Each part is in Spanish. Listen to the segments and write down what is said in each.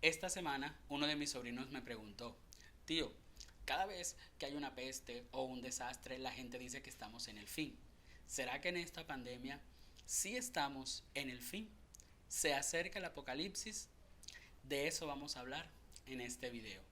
Esta semana uno de mis sobrinos me preguntó, tío, cada vez que hay una peste o un desastre la gente dice que estamos en el fin. ¿Será que en esta pandemia sí estamos en el fin? ¿Se acerca el apocalipsis? De eso vamos a hablar en este video.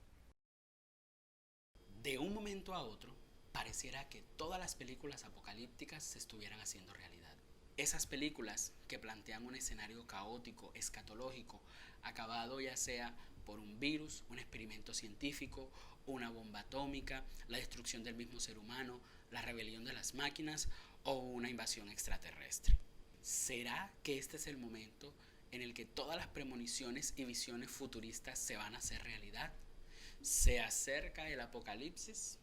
De un momento a otro, pareciera que todas las películas apocalípticas se estuvieran haciendo realidad. Esas películas que plantean un escenario caótico, escatológico, acabado ya sea por un virus, un experimento científico, una bomba atómica, la destrucción del mismo ser humano, la rebelión de las máquinas o una invasión extraterrestre. ¿Será que este es el momento en el que todas las premoniciones y visiones futuristas se van a hacer realidad? ¿Se acerca el apocalipsis?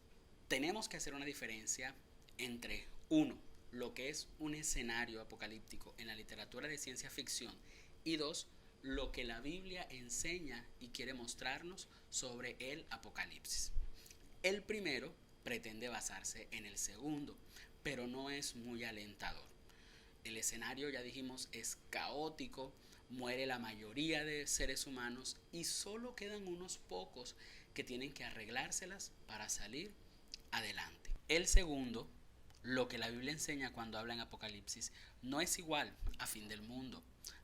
Tenemos que hacer una diferencia entre, uno, lo que es un escenario apocalíptico en la literatura de ciencia ficción y dos, lo que la Biblia enseña y quiere mostrarnos sobre el apocalipsis. El primero pretende basarse en el segundo, pero no es muy alentador. El escenario, ya dijimos, es caótico, muere la mayoría de seres humanos y solo quedan unos pocos que tienen que arreglárselas para salir adelante. El segundo, lo que la Biblia enseña cuando habla en Apocalipsis, no es igual a fin del mundo,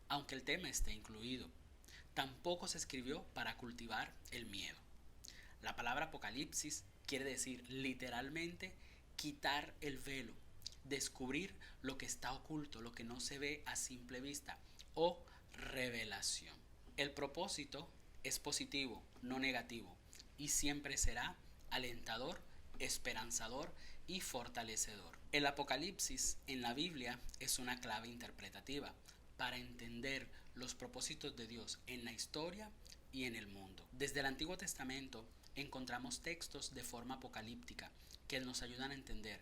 aunque el tema esté incluido. Tampoco se escribió para cultivar el miedo. La palabra Apocalipsis quiere decir literalmente quitar el velo, descubrir lo que está oculto, lo que no se ve a simple vista, o revelación. El propósito es positivo, no negativo, y siempre será alentador, esperanzador y fortalecedor. El Apocalipsis en la Biblia es una clave interpretativa para entender los propósitos de Dios en la historia y en el mundo. Desde el Antiguo Testamento encontramos textos de forma apocalíptica que nos ayudan a entender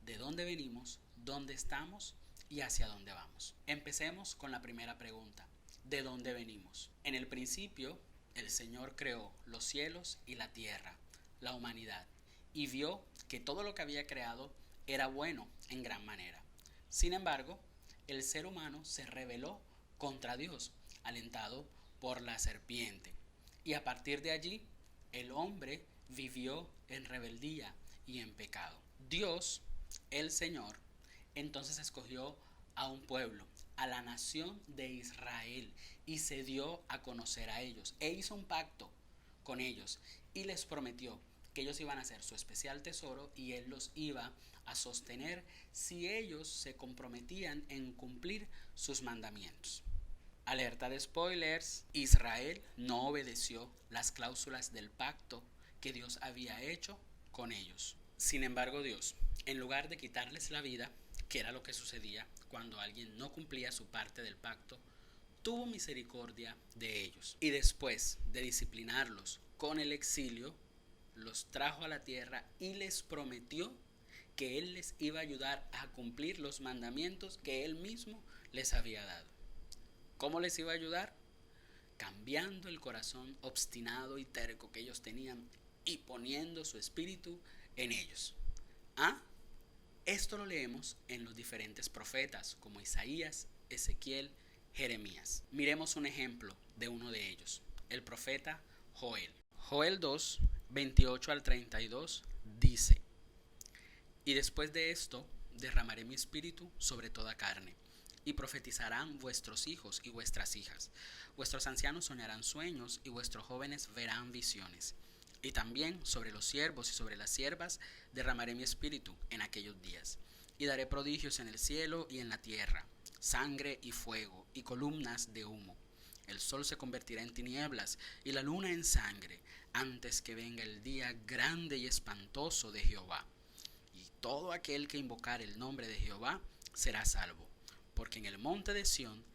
de dónde venimos, dónde estamos y hacia dónde vamos. Empecemos con la primera pregunta. ¿De dónde venimos? En el principio, el Señor creó los cielos y la tierra, la humanidad, y vio que todo lo que había creado era bueno en gran manera. Sin embargo, el ser humano se rebeló contra Dios, alentado por la serpiente. Y a partir de allí, el hombre vivió en rebeldía y en pecado. Dios, el Señor, entonces escogió a un pueblo, a la nación de Israel, y se dio a conocer a ellos, e hizo un pacto con ellos, y les prometió que ellos iban a ser su especial tesoro y él los iba a sostener si ellos se comprometían en cumplir sus mandamientos. Alerta de spoilers, Israel no obedeció las cláusulas del pacto que Dios había hecho con ellos. Sin embargo, Dios, en lugar de quitarles la vida, que era lo que sucedía cuando alguien no cumplía su parte del pacto, tuvo misericordia de ellos. Y después de disciplinarlos con el exilio, los trajo a la tierra y les prometió que Él les iba a ayudar a cumplir los mandamientos que Él mismo les había dado. ¿Cómo les iba a ayudar? Cambiando el corazón obstinado y terco que ellos tenían y poniendo su espíritu en ellos. ¿Ah? Esto lo leemos en los diferentes profetas como Isaías, Ezequiel, Jeremías. Miremos un ejemplo de uno de ellos, el profeta Joel. Joel 2, 28 al 32 dice: Y después de esto derramaré mi espíritu sobre toda carne, y profetizarán vuestros hijos y vuestras hijas. Vuestros ancianos soñarán sueños, y vuestros jóvenes verán visiones. Y también sobre los siervos y sobre las siervas derramaré mi espíritu en aquellos días. Y daré prodigios en el cielo y en la tierra, sangre y fuego, y columnas de humo. El sol se convertirá en tinieblas y la luna en sangre, antes que venga el día grande y espantoso de Jehová. Y todo aquel que invocar el nombre de Jehová será salvo, porque en el monte de Sión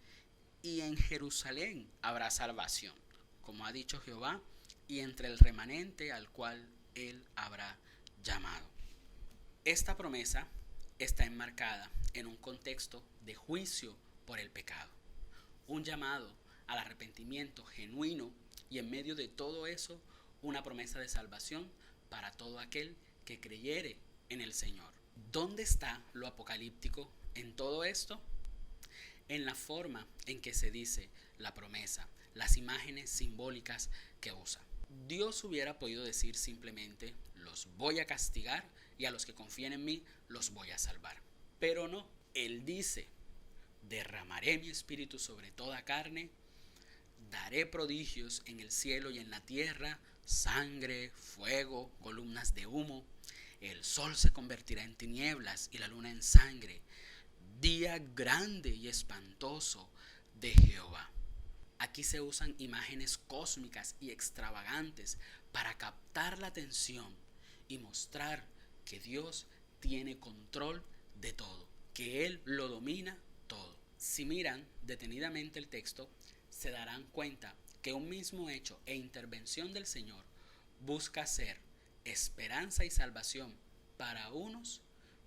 y en Jerusalén habrá salvación, como ha dicho Jehová, y entre el remanente al cual él habrá llamado. Esta promesa está enmarcada en un contexto de juicio por el pecado, un llamado al arrepentimiento genuino y en medio de todo eso una promesa de salvación para todo aquel que creyere en el Señor. ¿Dónde está lo apocalíptico en todo esto? en la forma en que se dice la promesa, las imágenes simbólicas que usa. Dios hubiera podido decir simplemente, los voy a castigar y a los que confíen en mí los voy a salvar. Pero no, Él dice, derramaré mi espíritu sobre toda carne, daré prodigios en el cielo y en la tierra, sangre, fuego, columnas de humo. El sol se convertirá en tinieblas y la luna en sangre. Día grande y espantoso de Jehová. Aquí se usan imágenes cósmicas y extravagantes para captar la atención y mostrar que Dios tiene control de todo, que Él lo domina todo. Si miran detenidamente el texto, se darán cuenta que un mismo hecho e intervención del Señor busca ser esperanza y salvación para unos,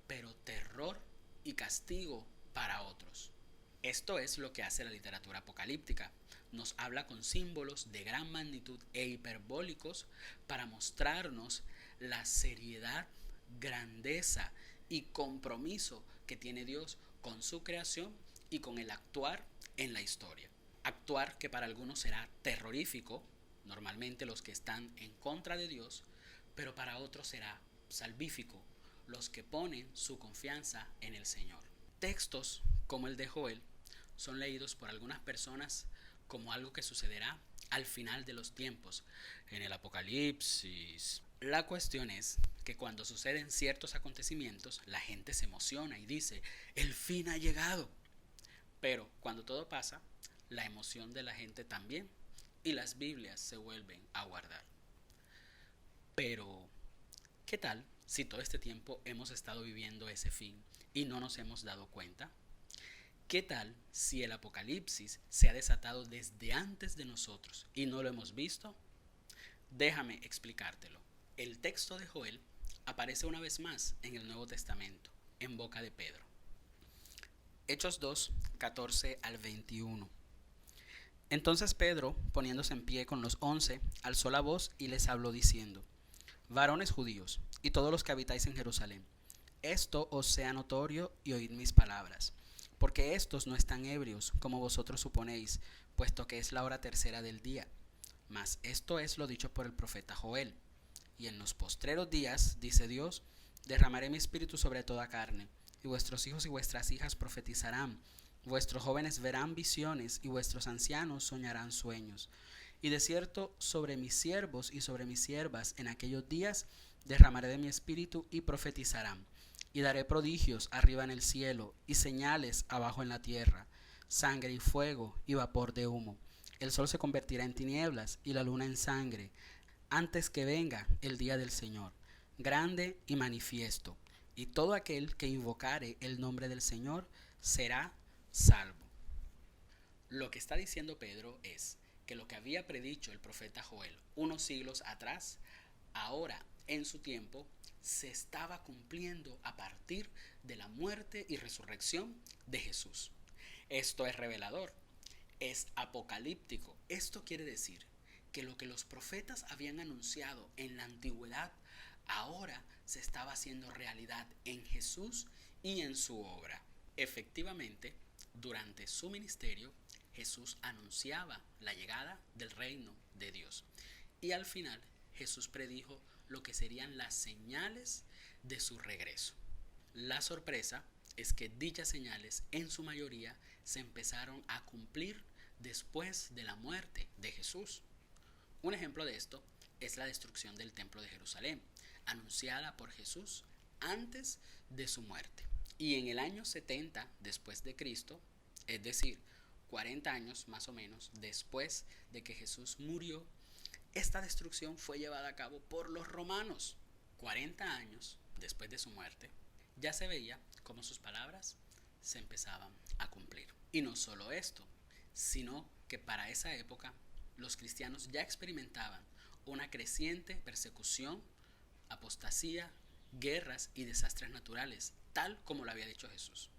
pero terror y castigo para otros. Esto es lo que hace la literatura apocalíptica. Nos habla con símbolos de gran magnitud e hiperbólicos para mostrarnos la seriedad, grandeza y compromiso que tiene Dios con su creación y con el actuar en la historia. Actuar que para algunos será terrorífico, normalmente los que están en contra de Dios, pero para otros será salvífico, los que ponen su confianza en el Señor. Textos como el de Joel son leídos por algunas personas como algo que sucederá al final de los tiempos, en el Apocalipsis. La cuestión es que cuando suceden ciertos acontecimientos, la gente se emociona y dice, el fin ha llegado. Pero cuando todo pasa, la emoción de la gente también, y las Biblias se vuelven a guardar. Pero, ¿qué tal si todo este tiempo hemos estado viviendo ese fin y no nos hemos dado cuenta? ¿Qué tal si el Apocalipsis se ha desatado desde antes de nosotros y no lo hemos visto? Déjame explicártelo. El texto de Joel aparece una vez más en el Nuevo Testamento, en boca de Pedro. Hechos 2, 14 al 21. Entonces Pedro, poniéndose en pie con los 11, alzó la voz y les habló diciendo, varones judíos, y todos los que habitáis en Jerusalén, esto os sea notorio y oíd mis palabras, porque estos no están ebrios, como vosotros suponéis, puesto que es la hora tercera del día. Mas esto es lo dicho por el profeta Joel. Y en los postreros días, dice Dios, derramaré mi espíritu sobre toda carne, y vuestros hijos y vuestras hijas profetizarán, vuestros jóvenes verán visiones, y vuestros ancianos soñarán sueños. Y de cierto, sobre mis siervos y sobre mis siervas en aquellos días derramaré de mi espíritu y profetizarán. Y daré prodigios arriba en el cielo y señales abajo en la tierra, sangre y fuego y vapor de humo. El sol se convertirá en tinieblas y la luna en sangre, antes que venga el día del Señor, grande y manifiesto. Y todo aquel que invocare el nombre del Señor será salvo. Lo que está diciendo Pedro es que lo que había predicho el profeta Joel unos siglos atrás, ahora en su tiempo, se estaba cumpliendo a partir de la muerte y resurrección de Jesús. Esto es revelador, es apocalíptico. Esto quiere decir que lo que los profetas habían anunciado en la antigüedad, ahora se estaba haciendo realidad en Jesús y en su obra. Efectivamente, durante su ministerio, Jesús anunciaba la llegada del reino de Dios. Y al final, Jesús predijo lo que serían las señales de su regreso. La sorpresa es que dichas señales, en su mayoría, se empezaron a cumplir después de la muerte de Jesús. Un ejemplo de esto es la destrucción del templo de Jerusalén, anunciada por Jesús antes de su muerte. Y en el año 70 después de Cristo, es decir, 40 años más o menos después de que Jesús murió, esta destrucción fue llevada a cabo por los romanos. 40 años después de su muerte, ya se veía cómo sus palabras se empezaban a cumplir. Y no solo esto, sino que para esa época los cristianos ya experimentaban una creciente persecución, apostasía, guerras y desastres naturales, tal como lo había dicho Jesús.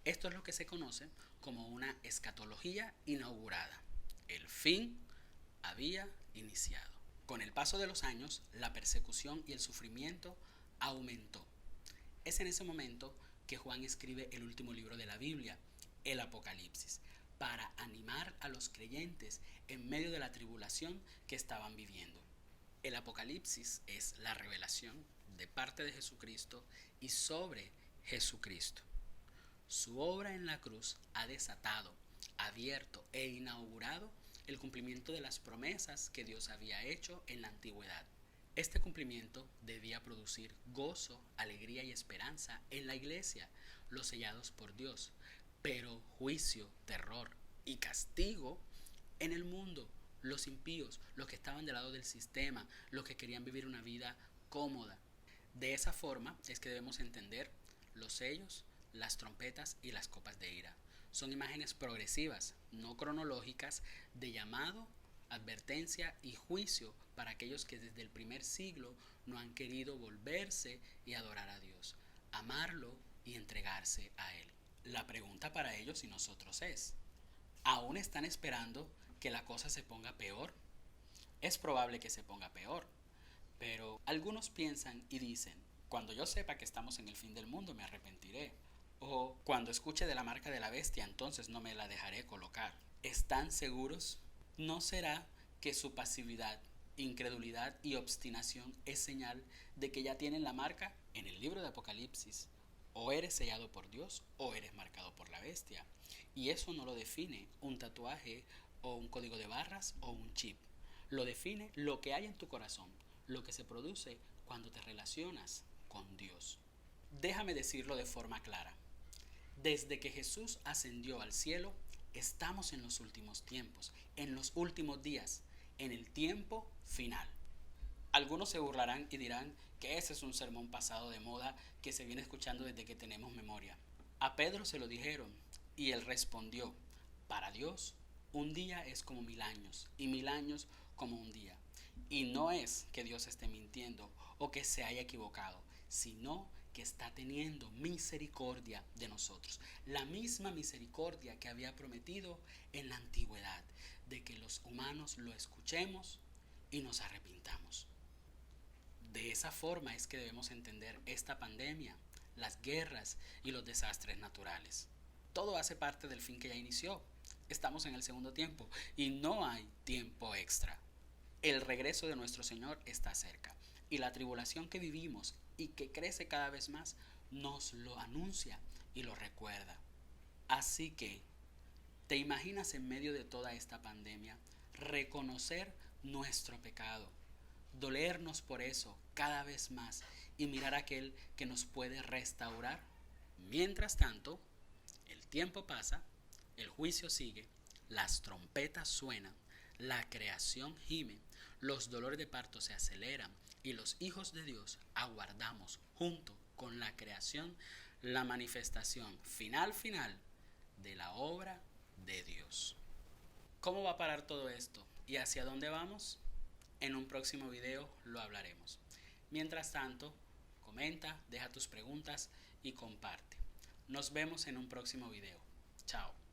Esto es lo que se conoce como una escatología inaugurada. El fin había iniciado. Con el paso de los años, la persecución y el sufrimiento aumentó. Es en ese momento que Juan escribe el último libro de la Biblia el Apocalipsis, para animar a los creyentes en medio de la tribulación que estaban viviendo. El Apocalipsis es la revelación de parte de Jesucristo y sobre Jesucristo. Su obra en la cruz ha desatado, abierto e inaugurado el cumplimiento de las promesas que Dios había hecho en la antigüedad. Este cumplimiento debía producir gozo, alegría y esperanza en la iglesia, los sellados por Dios, pero juicio, terror y castigo en el mundo, los impíos, los que estaban del lado del sistema, los que querían vivir una vida cómoda. De esa forma es que debemos entender los sellos, las trompetas y las copas de ira. Son imágenes progresivas, no cronológicas, de llamado, advertencia y juicio para aquellos que desde el primer siglo no han querido volverse y adorar a Dios, amarlo y entregarse a Él. La pregunta para ellos y nosotros es, ¿aún están esperando que la cosa se ponga peor? Es probable que se ponga peor, pero algunos piensan y dicen, cuando yo sepa que estamos en el fin del mundo me arrepentiré. O cuando escuche de la marca de la bestia, entonces no me la dejaré colocar. ¿Están seguros? ¿No será que su pasividad, incredulidad y obstinación es señal de que ya tienen la marca en el libro de Apocalipsis? O eres sellado por Dios o eres marcado por la bestia. Y eso no lo define un tatuaje o un código de barras o un chip. Lo define lo que hay en tu corazón, lo que se produce cuando te relacionas con Dios. Déjame decirlo de forma clara. Desde que Jesús ascendió al cielo, estamos en los últimos tiempos, en los últimos días, en el tiempo final. Algunos se burlarán y dirán que ese es un sermón pasado de moda que se viene escuchando desde que tenemos memoria. A Pedro se lo dijeron y él respondió, para Dios un día es como 1000 años y 1000 años como un día. Y no es que Dios esté mintiendo o que se haya equivocado, sino que está teniendo misericordia de nosotros. La misma misericordia que había prometido en la antigüedad, de que los humanos lo escuchemos y nos arrepintamos. De esa forma es que debemos entender esta pandemia, las guerras y los desastres naturales. Todo hace parte del fin que ya inició. Estamos en el segundo tiempo y no hay tiempo extra. El regreso de nuestro Señor está cerca y la tribulación que vivimos y que crece cada vez más nos lo anuncia y lo recuerda. Así que, ¿te imaginas en medio de toda esta pandemia reconocer nuestro pecado, dolernos por eso cada vez más y mirar a aquel que nos puede restaurar? Mientras tanto, el tiempo pasa, el juicio sigue, las trompetas suenan, la creación gime, los dolores de parto se aceleran y los hijos de Dios aguardamos junto con la creación la manifestación final de la obra de Dios. ¿Cómo va a parar todo esto y hacia dónde vamos? En un próximo video lo hablaremos. Mientras tanto, comenta, deja tus preguntas y comparte. Nos vemos en un próximo video. Chao.